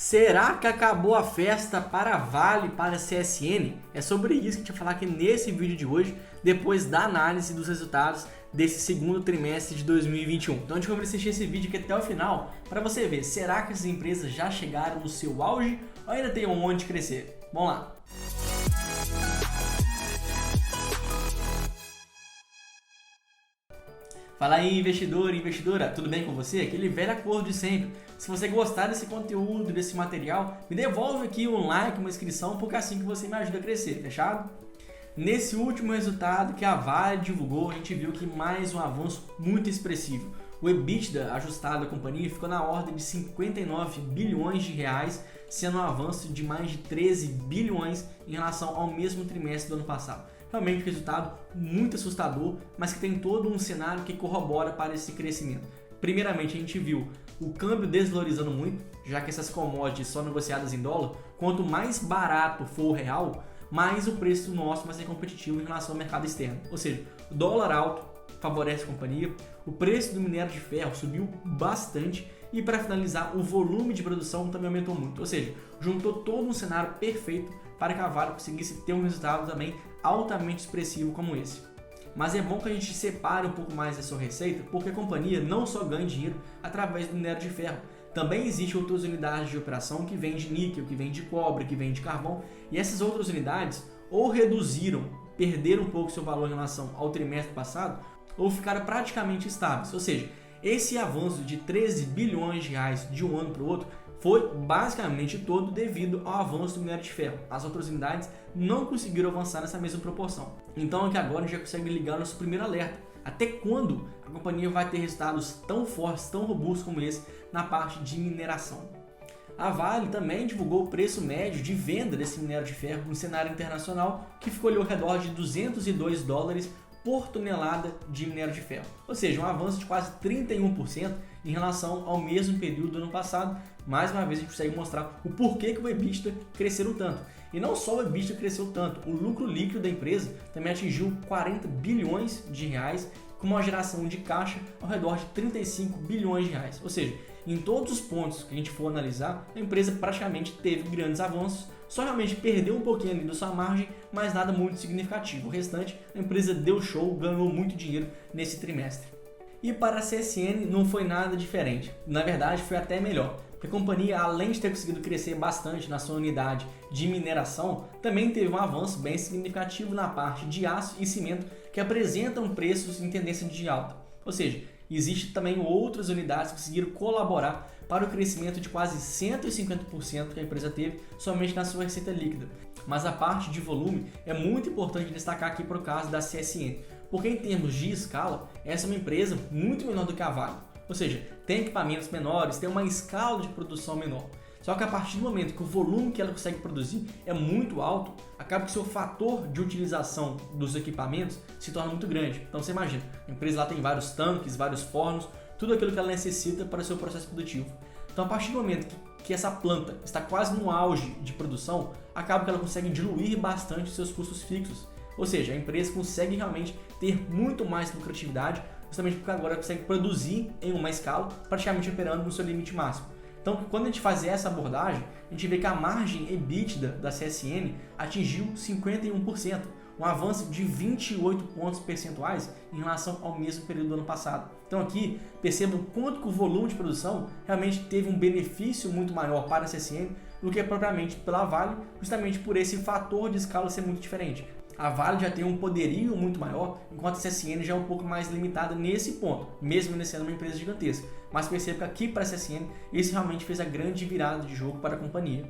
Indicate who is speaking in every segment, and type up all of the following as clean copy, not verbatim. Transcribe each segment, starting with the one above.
Speaker 1: Será que acabou a festa para a Vale, para a CSN? É sobre isso que a gente vai falar aqui nesse vídeo de hoje, depois da análise dos resultados desse segundo trimestre de 2021. Então a gente vai assistir esse vídeo aqui até o final para você ver, será que essas empresas já chegaram no seu auge ou ainda tem onde crescer? Vamos lá! Fala aí, investidor e investidora, tudo bem com você? Aquele velho acordo de sempre. Se você gostar desse conteúdo, desse material, me devolve aqui um like, uma inscrição, porque é assim que você me ajuda a crescer, fechado? Nesse último resultado que a Vale divulgou, a gente viu que mais um avanço muito expressivo. O EBITDA ajustado da companhia ficou na ordem de 59 bilhões de reais, sendo um avanço de mais de 13 bilhões em relação ao mesmo trimestre do ano passado. Realmente um resultado muito assustador, mas que tem todo um cenário que corrobora para esse crescimento. Primeiramente, a gente viu o câmbio desvalorizando muito, já que essas commodities são negociadas em dólar. Quanto mais barato for o real, mais o preço nosso vai ser competitivo em relação ao mercado externo. Ou seja, o dólar alto favorece a companhia, o preço do minério de ferro subiu bastante e, para finalizar, o volume de produção também aumentou muito. Ou seja, juntou todo um cenário perfeito para que a Vale conseguisse ter um resultado também altamente expressivo como esse. Mas é bom que a gente separe um pouco mais dessa receita, porque a companhia não só ganha dinheiro através do minério de ferro, também existem outras unidades de operação que vêm de níquel, que vêm de cobre, que vêm de carvão, e essas outras unidades ou reduziram, perderam um pouco seu valor em relação ao trimestre passado, ou ficaram praticamente estáveis. Ou seja, esse avanço de 13 bilhões de reais de um ano para o outro foi basicamente todo devido ao avanço do minério de ferro. As outras unidades não conseguiram avançar nessa mesma proporção. Então aqui agora a gente já consegue ligar o nosso primeiro alerta. Até quando a companhia vai ter resultados tão fortes, tão robustos como esse na parte de mineração? A Vale também divulgou o preço médio de venda desse minério de ferro no cenário internacional, que ficou ali ao redor de 202 dólares por tonelada de minério de ferro. Ou seja, um avanço de quase 31% em relação ao mesmo período do ano passado. Mais uma vez a gente consegue mostrar o porquê que o EBITDA cresceu tanto. E não só o EBITDA cresceu tanto, o lucro líquido da empresa também atingiu 40 bilhões de reais, com uma geração de caixa ao redor de 35 bilhões de reais. Ou seja, em todos os pontos que a gente for analisar, a empresa praticamente teve grandes avanços, só realmente perdeu um pouquinho ali da sua margem, mas nada muito significativo. O restante, a empresa deu show, ganhou muito dinheiro nesse trimestre. E para a CSN não foi nada diferente. Na verdade, foi até melhor. Porque a companhia, além de ter conseguido crescer bastante na sua unidade de mineração, também teve um avanço bem significativo na parte de aço e cimento, que apresentam preços em tendência de alta. Ou seja, existem também outras unidades que conseguiram colaborar para o crescimento de quase 150% que a empresa teve somente na sua receita líquida. Mas a parte de volume é muito importante destacar aqui para o caso da CSN, porque em termos de escala, essa é uma empresa muito menor do que a Vale. Ou seja, tem equipamentos menores, tem uma escala de produção menor. Só que a partir do momento que o volume que ela consegue produzir é muito alto, acaba que o seu fator de utilização dos equipamentos se torna muito grande. Então você imagina, a empresa lá tem vários tanques, vários fornos, tudo aquilo que ela necessita para o seu processo produtivo. Então a partir do momento que essa planta está quase no auge de produção, acaba que ela consegue diluir bastante os seus custos fixos. Ou seja, a empresa consegue realmente ter muito mais lucratividade, justamente porque agora consegue produzir em uma escala, praticamente operando no seu limite máximo. Então, quando a gente faz essa abordagem, a gente vê que a margem EBITDA da CSN atingiu 51%, um avanço de 28 pontos percentuais em relação ao mesmo período do ano passado. Então aqui, percebam quanto que o volume de produção realmente teve um benefício muito maior para a CSN do que propriamente pela Vale, justamente por esse fator de escala ser muito diferente. A Vale já tem um poderio muito maior, enquanto a CSN já é um pouco mais limitada nesse ponto, mesmo sendo uma empresa gigantesca. Mas perceba que aqui para a CSN, esse realmente fez a grande virada de jogo para a companhia.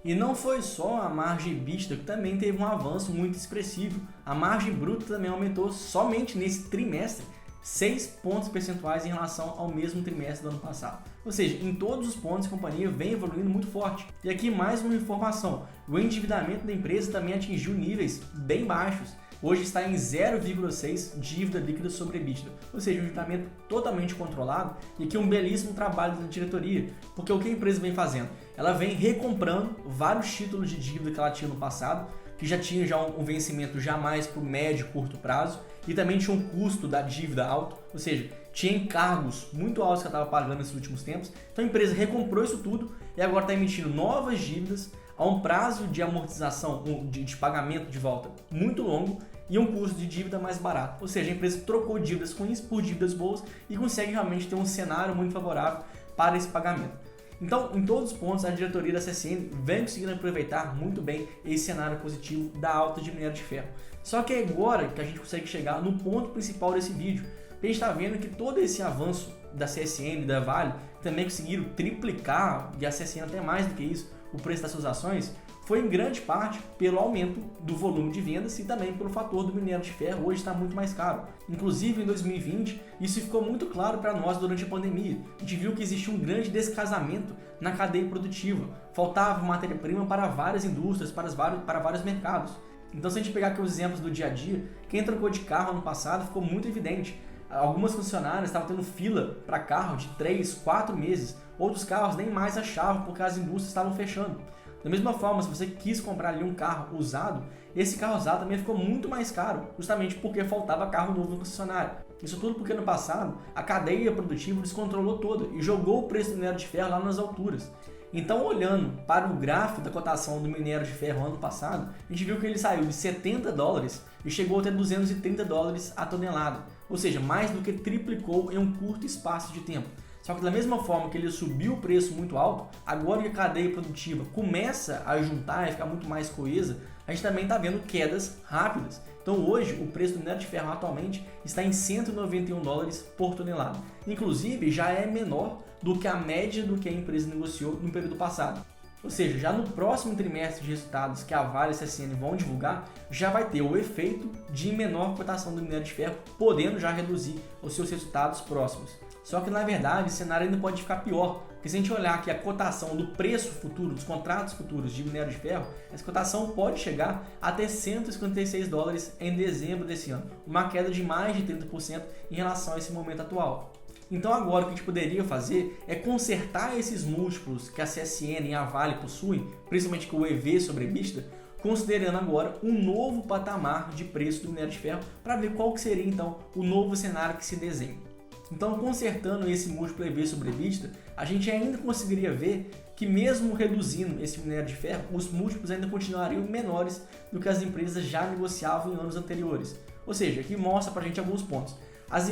Speaker 1: E não foi só a margem EBITDA que também teve um avanço muito expressivo. A margem bruta também aumentou somente nesse trimestre 6 pontos percentuais em relação ao mesmo trimestre do ano passado. Ou seja, em todos os pontos a companhia vem evoluindo muito forte. E aqui mais uma informação, o endividamento da empresa também atingiu níveis bem baixos. Hoje está em 0,6 dívida líquida sobre EBITDA, ou seja, um endividamento totalmente controlado e aqui um belíssimo trabalho da diretoria, porque o que a empresa vem fazendo? Ela vem recomprando vários títulos de dívida que ela tinha no passado, que já tinha um vencimento já mais para o médio e curto prazo, e também tinha um custo da dívida alto, ou seja, tinha encargos muito altos que ela estava pagando nesses últimos tempos. Então a empresa recomprou isso tudo, e agora está emitindo novas dívidas a um prazo de amortização, de pagamento de volta muito longo e um custo de dívida mais barato. Ou seja, a empresa trocou dívidas ruins por dívidas boas e consegue realmente ter um cenário muito favorável para esse pagamento. Então, em todos os pontos, a diretoria da CSN vem conseguindo aproveitar muito bem esse cenário positivo da alta de minério de ferro. Só que é agora que a gente consegue chegar no ponto principal desse vídeo. A gente está vendo que todo esse avanço da CSN e da Vale também conseguiram triplicar, e a CSN até mais do que isso, o preço das suas ações, foi em grande parte pelo aumento do volume de vendas e também pelo fator do minério de ferro hoje está muito mais caro. Inclusive em 2020, isso ficou muito claro para nós durante a pandemia. A gente viu que existia um grande descasamento na cadeia produtiva, faltava matéria-prima para várias indústrias, para vários mercados. Então, se a gente pegar aqui os exemplos do dia a dia, quem trocou de carro ano passado ficou muito evidente. Algumas concessionárias estavam tendo fila para carro de 3, 4 meses, outros carros nem mais achavam porque as indústrias estavam fechando. Da mesma forma, se você quis comprar ali um carro usado, esse carro usado também ficou muito mais caro, justamente porque faltava carro novo no concessionário. Isso tudo porque no passado a cadeia produtiva descontrolou toda e jogou o preço do minério de ferro lá nas alturas. Então, olhando para o gráfico da cotação do minério de ferro ano passado, a gente viu que ele saiu de $70 e chegou até $230 a tonelada, ou seja, mais do que triplicou em um curto espaço de tempo. Só que da mesma forma que ele subiu o preço muito alto, agora que a cadeia produtiva começa a juntar e ficar muito mais coesa, a gente também está vendo quedas rápidas. Então hoje o preço do minério de ferro atualmente está em $191 por tonelada. Inclusive já é menor do que a média do que a empresa negociou no período passado. Ou seja, já no próximo trimestre de resultados que a Vale e a CSN vão divulgar, já vai ter o efeito de menor cotação do minério de ferro, podendo já reduzir os seus resultados próximos. Só que na verdade o cenário ainda pode ficar pior, porque se a gente olhar aqui a cotação do preço futuro, dos contratos futuros de minério de ferro, essa cotação pode chegar até $156 em dezembro desse ano, uma queda de mais de 30% em relação a esse momento atual. Então agora o que a gente poderia fazer é consertar esses múltiplos que a CSN e a Vale possuem, principalmente com o EV sobre EBITDA, considerando agora um novo patamar de preço do minério de ferro para ver qual que seria então o novo cenário que se desenha. Então, consertando esse múltiplo EV sobre EBITDA, a gente ainda conseguiria ver que mesmo reduzindo esse minério de ferro, os múltiplos ainda continuariam menores do que as empresas já negociavam em anos anteriores. Ou seja, aqui mostra para a gente alguns pontos.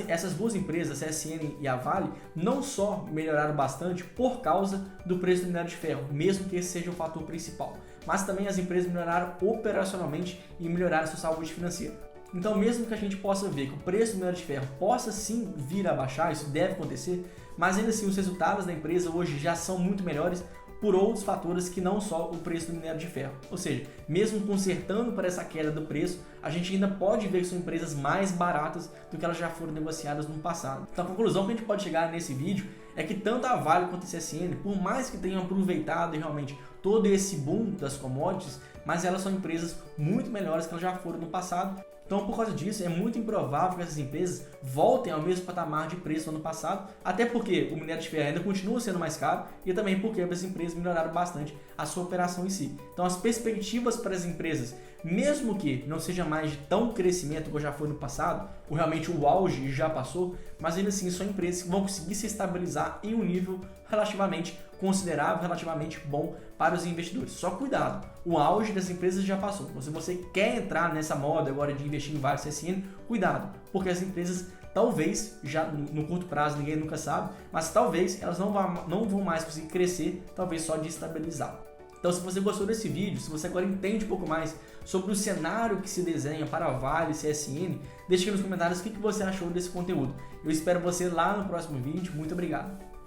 Speaker 1: Essas duas empresas, a CSN e a Vale, não só melhoraram bastante por causa do preço do minério de ferro, mesmo que esse seja o fator principal, mas também as empresas melhoraram operacionalmente e melhoraram sua saúde financeira. Então, mesmo que a gente possa ver que o preço do minério de ferro possa sim vir a baixar, isso deve acontecer, mas ainda assim os resultados da empresa hoje já são muito melhores por outros fatores que não só o preço do minério de ferro. Ou seja, mesmo consertando para essa queda do preço, a gente ainda pode ver que são empresas mais baratas do que elas já foram negociadas no passado. Então a conclusão que a gente pode chegar nesse vídeo é que tanto a Vale quanto a CSN, por mais que tenham aproveitado realmente todo esse boom das commodities, mas elas são empresas muito melhores que elas já foram no passado. Então, por causa disso, é muito improvável que essas empresas voltem ao mesmo patamar de preço do ano passado, até porque o minério de ferro ainda continua sendo mais caro e também porque as empresas melhoraram bastante a sua operação em si. Então, as perspectivas para as empresas, mesmo que não seja mais de tão crescimento como já foi no passado, ou realmente o auge já passou, mas ainda assim são empresas que vão conseguir se estabilizar em um nível relativamente considerável, relativamente bom para os investidores. Só cuidado, o auge das empresas já passou. Então, se você quer entrar nessa moda agora de investir em vários CSN, cuidado, porque as empresas talvez, já no curto prazo, ninguém nunca sabe, mas talvez elas não vão mais conseguir crescer, talvez só de estabilizar. Então, se você gostou desse vídeo, se você agora entende um pouco mais sobre o cenário que se desenha para a Vale e CSN, deixe aqui nos comentários o que você achou desse conteúdo. Eu espero você lá no próximo vídeo. Muito obrigado!